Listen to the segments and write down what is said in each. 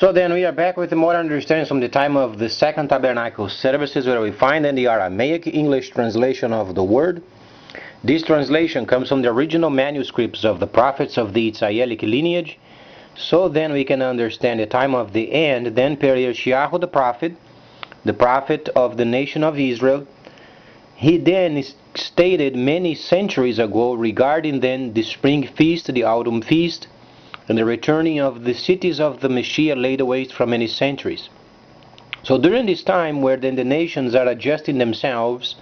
So then we are back with more understanding from the time of the Second Tabernacle services, where we find in the Aramaic English translation of the word. This translation comes from the original manuscripts of the prophets of the Israelic lineage. So then we can understand the time of the end, then per Yeshayahu the prophet of the nation of Israel. He then stated many centuries ago regarding then the spring feast, the autumn feast, and the returning of the cities of the Messiah laid waste for many centuries. So during this time where then the nations are adjusting themselves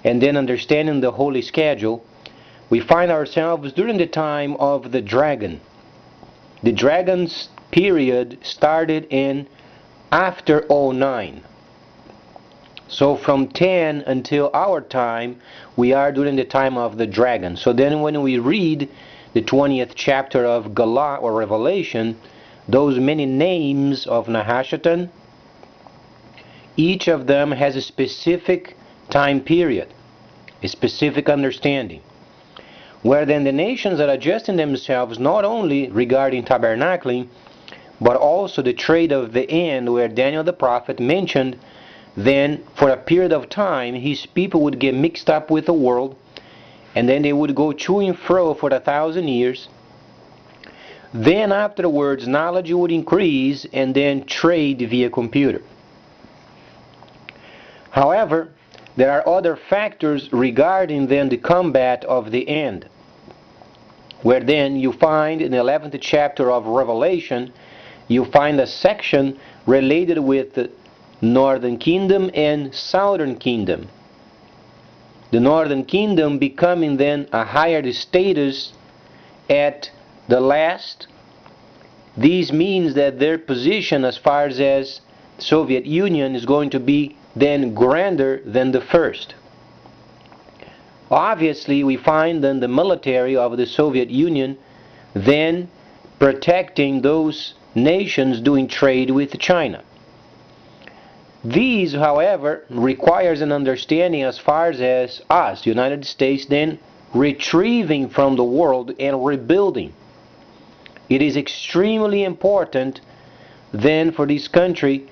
and then understanding the holy schedule, we find ourselves during the time of the dragon. The dragon's period started in after 09. So from 10 until our time, we are during the time of the dragon. So then when we read the 20th chapter of Galah or Revelation, those many names of Nahashatan, each of them has a specific time period, a specific understanding, where then the nations are adjusting themselves not only regarding tabernacling, but also the trade of the end, where Daniel the prophet mentioned then for a period of time his people would get mixed up with the world, and then they would go to and fro for 1,000 years. Then afterwards knowledge would increase and then trade via computer. However, there are other factors regarding then the combat of the end, where then you find in the 11th chapter of Revelation, you find a section related with the northern kingdom and southern kingdom. The northern kingdom becoming then a higher status at the last. This means that their position as far as Soviet Union is going to be then grander than the first. Obviously we find then the military of the Soviet Union then protecting those nations doing trade with China. These, however, requires an understanding as far as us, United States, then retrieving from the world and rebuilding. It is extremely important then for this country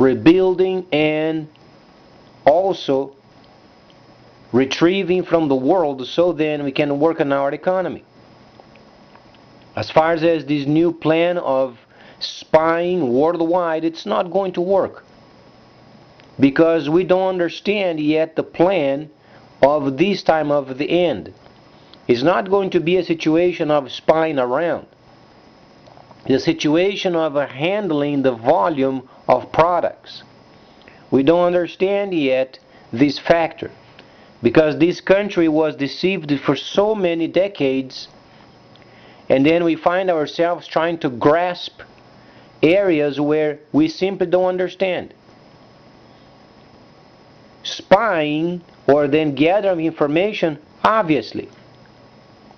rebuilding and also retrieving from the world, so then we can work on our economy. As far as this new plan of spying worldwide, it's not going to work, because we don't understand yet the plan of this time of the end. It's not going to be a situation of spying around. It's a situation of handling the volume of products. We don't understand yet this factor, because this country was deceived for so many decades, and then we find ourselves trying to grasp areas where we simply don't understand. Spying or then gathering information, obviously,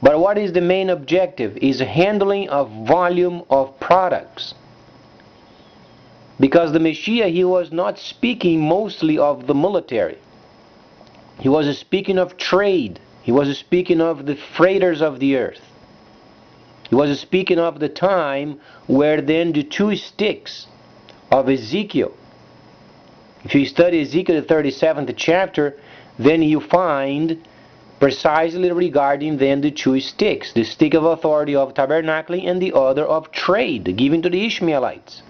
but what is the main objective? Is handling of volume of products, because the Messiah, he was not speaking mostly of the military. He was speaking of trade. He was speaking of the freighters of the earth. He was speaking of the time where then the two sticks of Ezekiel, if you study Ezekiel the 37th chapter, then you find precisely regarding then the two sticks, the stick of authority of tabernacling and the other of trade given to the Ishmaelites.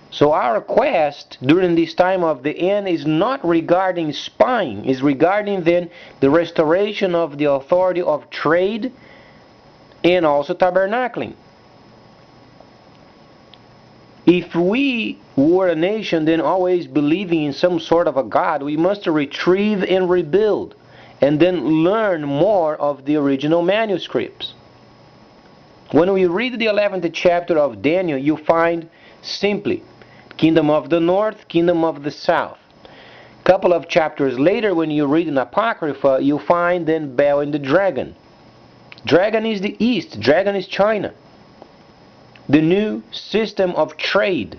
So our quest during this time of the end is not regarding spying, is regarding then the restoration of the authority of trade and also tabernacling. If we were a nation then always believing in some sort of a God, we must retrieve and rebuild and then learn more of the original manuscripts. When we read the 11th chapter of Daniel, you find simply kingdom of the north, kingdom of the south. A couple of chapters later, when you read in Apocrypha, you find then Bel and the dragon. Dragon is the east, dragon is China. The new system of trade.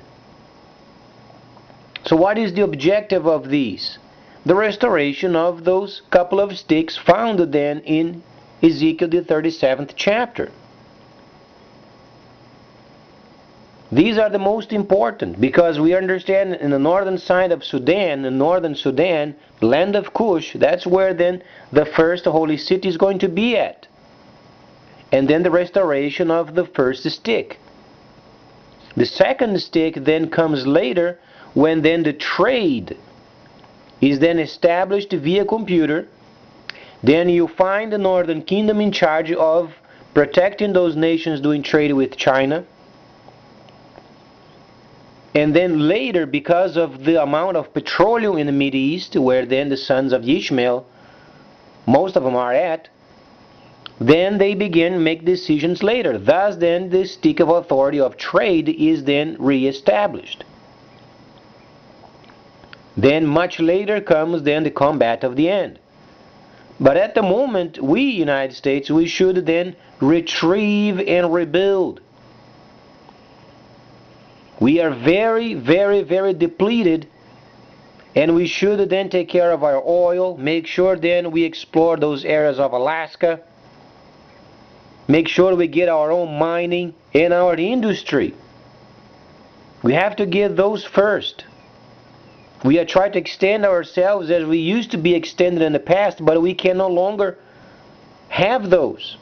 So what is the objective of these? The restoration of those couple of sticks found then in Ezekiel the 37th chapter. These are the most important because we understand in the northern side of Sudan, the northern Sudan, land of Kush, that's where then the first holy city is going to be at. And then the restoration of the first stick. The second stick then comes later when then the trade is then established via computer. Then you find the Northern Kingdom in charge of protecting those nations doing trade with China. And then later, because of the amount of petroleum in the Middle East, where then the sons of Ishmael, most of them are at, then they begin to make decisions later. Thus then the stick of authority of trade is then re-established. Then much later comes then the combat of the end. But at the moment, we, United States, we should then retrieve and rebuild. We are very, very, very depleted, and we should then take care of our oil, make sure then we explore those areas of Alaska, make sure we get our own mining and our industry. We have to get those first. We are trying to extend ourselves as we used to be extended in the past, but we can no longer have those.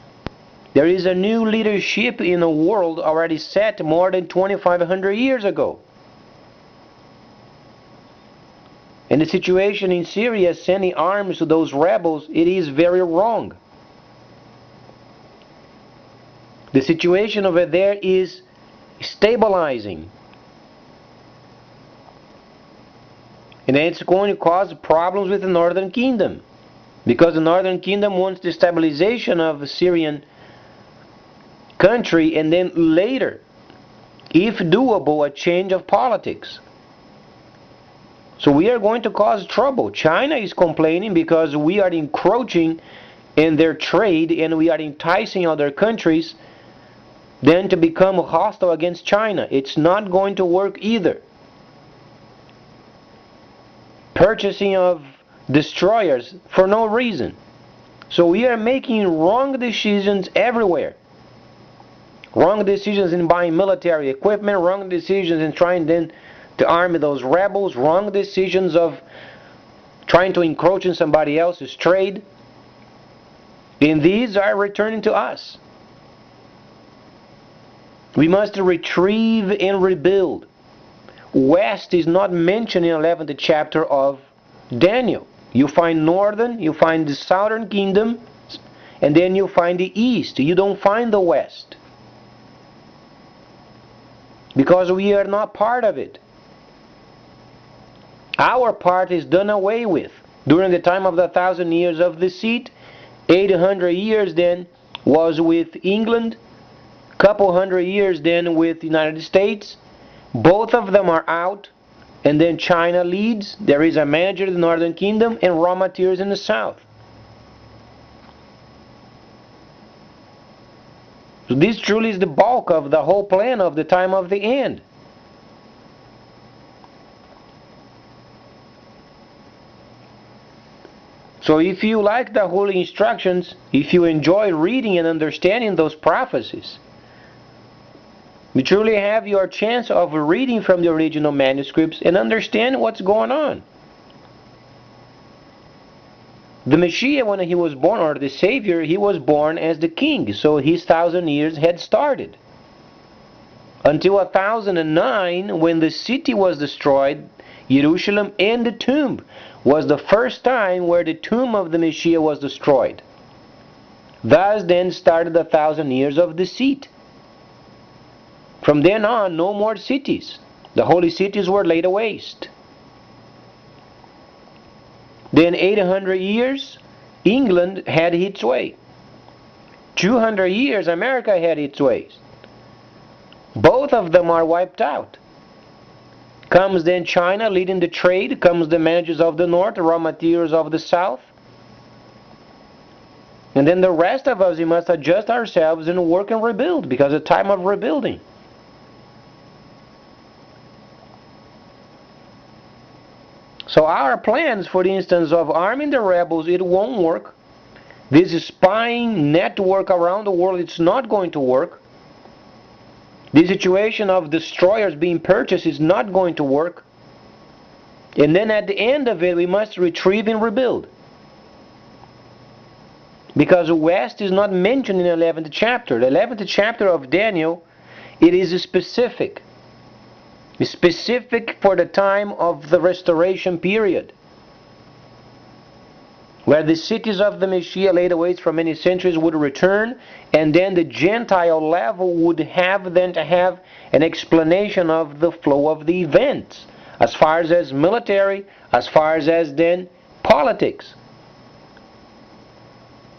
There is a new leadership in the world already set more than 2,500 years ago. And the situation in Syria, sending arms to those rebels, it is very wrong. The situation over there is stabilizing. And it's going to cause problems with the Northern Kingdom. Because the Northern Kingdom wants the stabilization of the Syrian country, and then later, if doable, a change of politics. So we are going to cause trouble. China is complaining because we are encroaching in their trade and we are enticing other countries then to become hostile against China. It's not going to work either. Purchasing of destroyers for no reason. So we are making wrong decisions everywhere. Wrong decisions in buying military equipment, wrong decisions in trying then to arm those rebels, wrong decisions of trying to encroach in somebody else's trade. And these are returning to us. We must retrieve and rebuild. West is not mentioned in the 11th chapter of Daniel. You find northern, you find the southern kingdom, and then you find the east. You don't find the west. Because we are not part of it. Our part is done away with. During the time of the 1,000 years of deceit, 800 years then was with England, couple hundred years then with the United States. Both of them are out, and then China leads. There is a manager in the Northern Kingdom and raw materials in the South. So this truly is the bulk of the whole plan of the time of the end. So if you like the holy instructions, if you enjoy reading and understanding those prophecies, you truly have your chance of reading from the original manuscripts and understand what's going on. The Messiah, when he was born, or the Savior, he was born as the king, so his 1,000 years had started. Until 1009, when the city was destroyed, Jerusalem and the tomb was the first time where the tomb of the Messiah was destroyed. Thus then started the 1,000 years of deceit. From then on, no more cities. The holy cities were laid waste. Then 800 years, England had its way. 200 years, America had its ways. Both of them are wiped out. Comes then China leading the trade, comes the managers of the north, the raw materials of the south. And then the rest of us, we must adjust ourselves and work and rebuild, because it's a time of rebuilding. So our plans, for instance, of arming the rebels, it won't work. This spying network around the world, it's not going to work. The situation of destroyers being purchased is not going to work. And then at the end of it, we must retrieve and rebuild. Because the West is not mentioned in the 11th chapter. The 11th chapter of Daniel, it is specific. It's specific for the time of the restoration period, where the cities of the Messiah laid waste for many centuries would return, and then the Gentile level would have then to have an explanation of the flow of the events, as far as military, as far as then politics.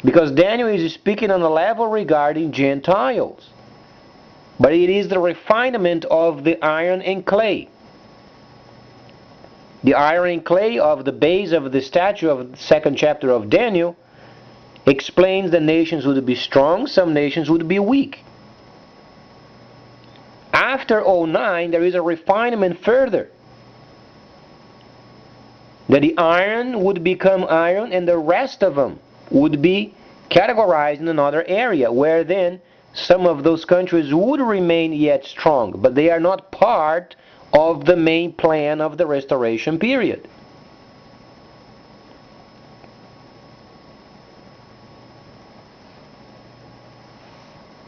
Because Daniel is speaking on a level regarding Gentiles. But it is the refinement of the iron and clay. The iron and clay of the base of the statue of the 2nd chapter of Daniel explains the nations would be strong, some nations would be weak. After 09, there is a refinement further. That the iron would become iron and the rest of them would be categorized in another area, where then some of those countries would remain yet strong, but they are not part of the main plan of the restoration period.